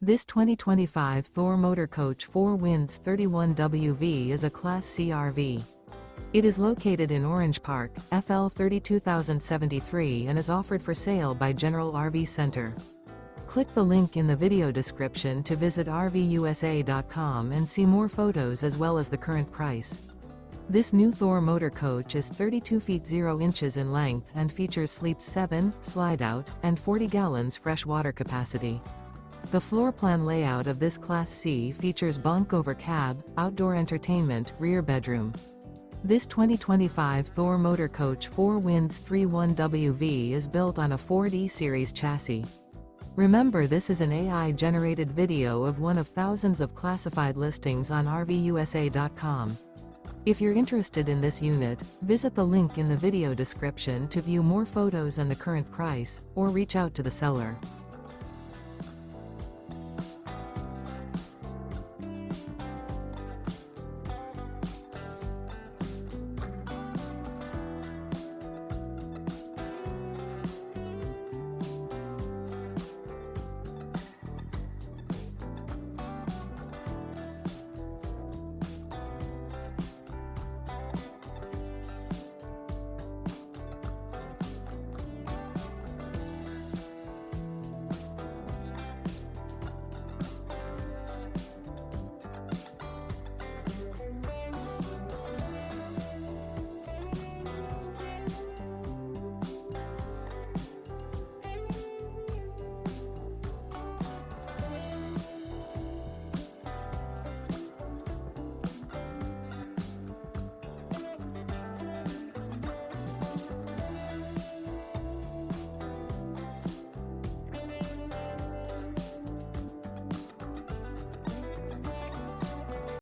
This 2025 Thor Motor Coach 4 Winds 31WV is a Class C RV. It is located in Orange Park, FL 32073 and is offered for sale by General RV Center. Click the link in the video description to visit RVUSA.com and see more photos as well as the current price. This new Thor Motor Coach is 32 feet 0 inches in length and features sleeps 7, Slideout, and 40 gallons fresh water capacity. The floor plan layout of this Class C features bunk over cab, outdoor entertainment, rear bedroom. This 2025 Thor Motor Coach 4 Winds 31WV is built on a Ford E-Series chassis. Remember, this is an AI-generated video of one of thousands of classified listings on RVUSA.com. If you're interested in this unit, visit the link in the video description to view more photos and the current price, or reach out to the seller.